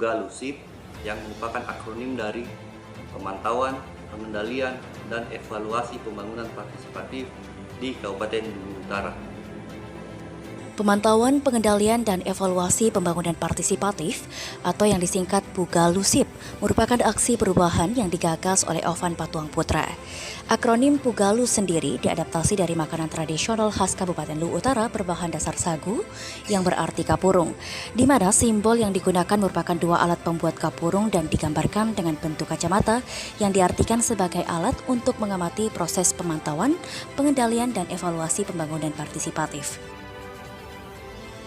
PUGALU-SIP yang merupakan akronim dari Pemantauan, Pengendalian, dan Evaluasi Pembangunan Partisipatif di Kabupaten Luwu Utara. Pemantauan, Pengendalian, dan Evaluasi Pembangunan Partisipatif atau yang disingkat PUGALU-SIP merupakan aksi perubahan yang digagas oleh Ovan Patuang Putra. Akronim PUGALU sendiri diadaptasi dari makanan tradisional khas Kabupaten Luwu Utara berbahan dasar sagu yang berarti kapurung, di mana simbol yang digunakan merupakan dua alat pembuat kapurung dan digambarkan dengan bentuk kacamata yang diartikan sebagai alat untuk mengamati proses pemantauan, pengendalian, dan evaluasi pembangunan partisipatif.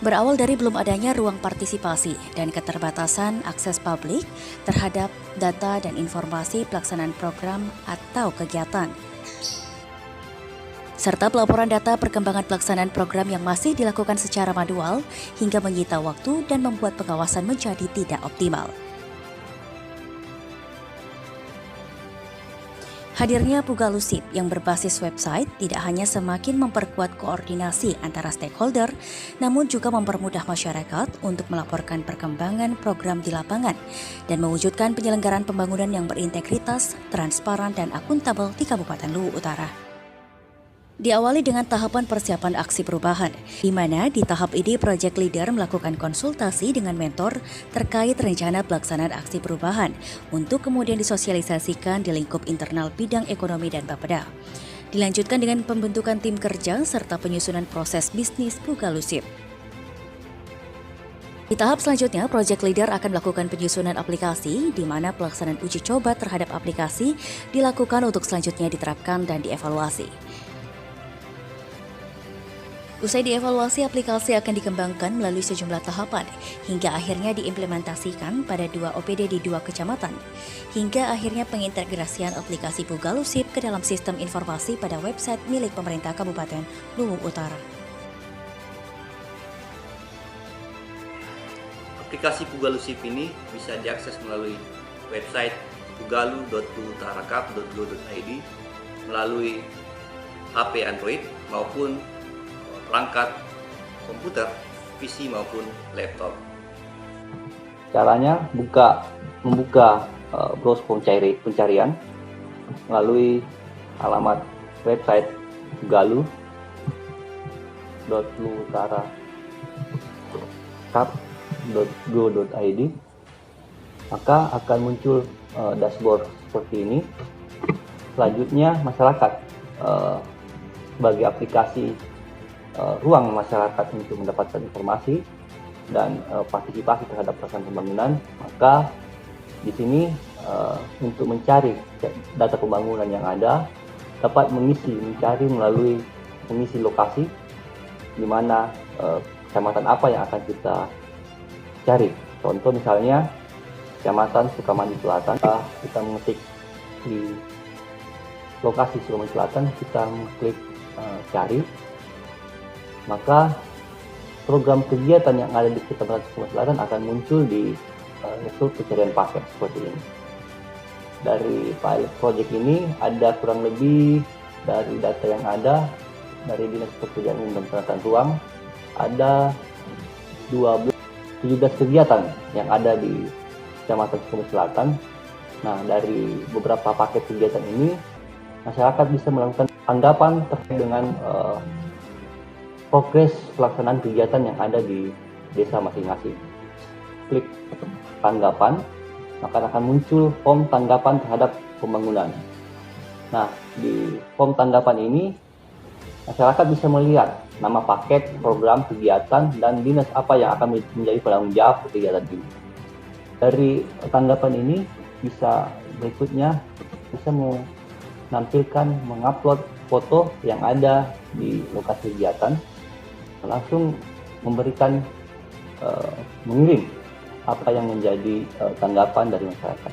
Berawal dari belum adanya ruang partisipasi dan keterbatasan akses publik terhadap data dan informasi pelaksanaan program atau kegiatan, serta pelaporan data perkembangan pelaksanaan program yang masih dilakukan secara manual hingga menyita waktu dan membuat pengawasan menjadi tidak optimal. Hadirnya PUGALU-SIP yang berbasis website tidak hanya semakin memperkuat koordinasi antara stakeholder, namun juga mempermudah masyarakat untuk melaporkan perkembangan program di lapangan dan mewujudkan penyelenggaraan pembangunan yang berintegritas, transparan, dan akuntabel di Kabupaten Luwu Utara. Diawali dengan tahapan persiapan aksi perubahan, di mana di tahap ini Project Leader melakukan konsultasi dengan mentor terkait rencana pelaksanaan aksi perubahan untuk kemudian disosialisasikan di lingkup internal bidang ekonomi dan Bapeda. Dilanjutkan dengan pembentukan tim kerja serta penyusunan proses bisnis PUGALU-SIP. Di tahap selanjutnya, Project Leader akan melakukan penyusunan aplikasi di mana pelaksanaan uji coba terhadap aplikasi dilakukan untuk selanjutnya diterapkan dan dievaluasi. Usai dievaluasi, aplikasi akan dikembangkan melalui sejumlah tahapan hingga akhirnya diimplementasikan pada 2 OPD di 2 kecamatan, hingga akhirnya pengintegrasian aplikasi PUGALU-SIP ke dalam sistem informasi pada website milik pemerintah Kabupaten Luwu Utara. Aplikasi PUGALU-SIP ini bisa diakses melalui website pugalu.luwutarakap.go.id melalui HP Android maupun perangkat komputer, PC maupun laptop. Caranya membuka browser pencarian melalui alamat website pugalu.luwutarakap.go.id, maka akan muncul dashboard seperti ini. Selanjutnya masyarakat sebagai aplikasi ruang masyarakat untuk mendapatkan informasi dan partisipasi terhadap pelaksanaan pembangunan, maka di sini untuk mencari data pembangunan yang ada dapat mencari melalui mengisi lokasi di mana kecamatan apa yang akan kita cari. Contoh misalnya Kecamatan Sukamandi Selatan, kita mengetik di lokasi Sukamandi Selatan, kita klik cari, maka program kegiatan yang ada di Kecamatan Sukamandi Selatan akan muncul di result pencarian paket seperti ini. Dari pilot project ini ada kurang lebih dari data yang ada dari Dinas Pekerjaan Umum dan Penataan Ruang, ada 17 kegiatan yang ada di Kecamatan Sukamandi Selatan. Nah, dari beberapa paket kegiatan ini masyarakat bisa melakukan tanggapan terkait dengan progres pelaksanaan kegiatan yang ada di desa masing-masing. Klik tanggapan, maka akan muncul form tanggapan terhadap pembangunan. Nah, di form tanggapan ini masyarakat bisa melihat nama paket, program, kegiatan, dan dinas apa yang akan menjadi penanggung jawab kegiatan ini. Dari tanggapan ini bisa berikutnya bisa menampilkan, mengupload foto yang ada di lokasi kegiatan, langsung memberikan mengirim apa yang menjadi tanggapan dari masyarakat.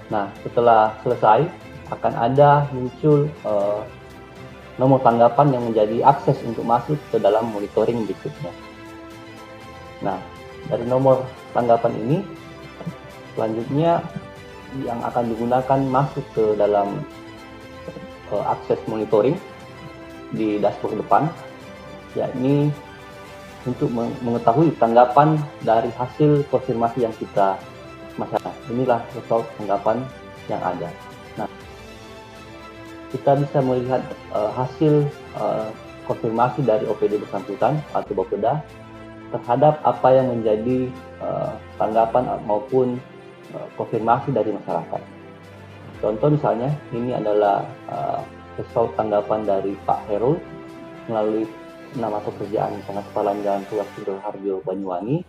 Nah, setelah selesai akan ada muncul nomor tanggapan yang menjadi akses untuk masuk ke dalam monitoring berikutnya. Nah, dari nomor tanggapan ini selanjutnya yang akan digunakan masuk ke dalam akses monitoring di dashboard depan, yakni untuk mengetahui tanggapan dari hasil konfirmasi yang kita masyarakat. Inilah result tanggapan yang ada. Nah, kita bisa melihat hasil konfirmasi dari OPD bersangkutan atau Bapeda terhadap apa yang menjadi tanggapan maupun konfirmasi dari masyarakat. Contoh misalnya, ini adalah result tanggapan dari Pak Herul melalui nama pekerjaan pengaspalan Jalan Tugas Sidoarjo Banyuwangi.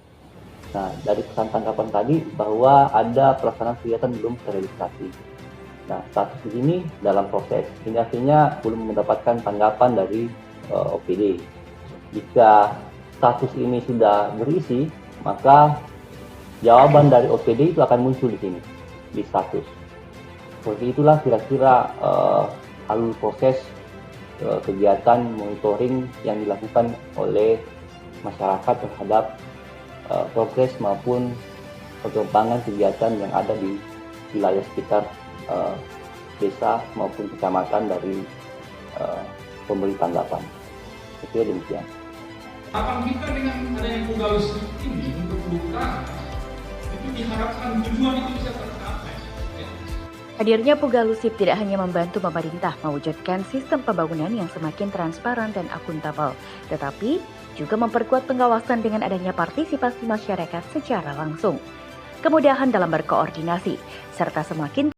Nah, dari pesan tanggapan tadi bahwa ada pelaksanaan kegiatan belum terrealisasi. Nah, status di sini dalam proses. Ini artinya belum mendapatkan tanggapan dari OPD. Jika status ini sudah berisi, maka jawaban dari OPD itu akan muncul di sini, di status. Seperti itulah kira-kira alur proses kegiatan monitoring yang dilakukan oleh masyarakat terhadap progres maupun perkembangan kegiatan yang ada di wilayah sekitar desa maupun kecamatan dari pemberi tanggapan. Saya kira demikian. Harapan kita dengan adanya Pugalus ini untuk buka itu diharapkan tujuan itu bisa tercapai. Hadirnya Pugalusip tidak hanya membantu pemerintah mewujudkan sistem pembangunan yang semakin transparan dan akuntabel, tetapi juga memperkuat pengawasan dengan adanya partisipasi masyarakat secara langsung, kemudahan dalam berkoordinasi, serta semakin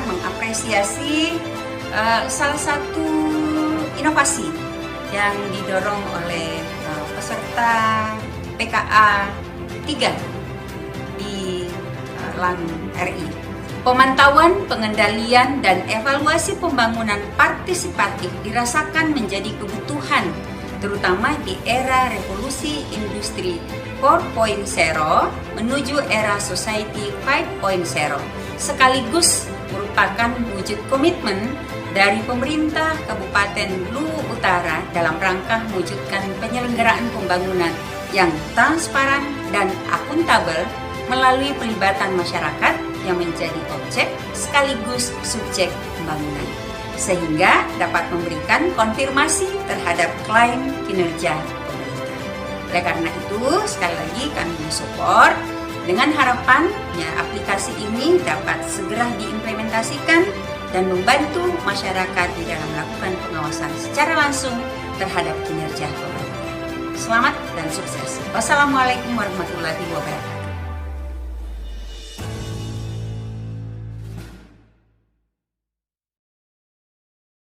mengapresiasi salah satu inovasi yang didorong oleh peserta PKA 3 di LAN RI. Pemantauan, pengendalian, dan evaluasi pembangunan partisipatif dirasakan menjadi kebutuhan, terutama di era revolusi industri 4.0 menuju era society 5.0, sekaligus merupakan wujud komitmen dari pemerintah Kabupaten Luwu Utara dalam rangka mewujudkan penyelenggaraan pembangunan yang transparan dan akuntabel melalui pelibatan masyarakat yang menjadi objek sekaligus subjek pembangunan, sehingga dapat memberikan konfirmasi terhadap klaim kinerja pemerintah. Oleh karena itu, sekali lagi kami mensupport dengan harapannya aplikasi ini dapat segera diimplementasikan dan membantu masyarakat di dalam melakukan pengawasan secara langsung terhadap kinerja pemerintah. Selamat dan sukses. Wassalamualaikum warahmatullahi wabarakatuh.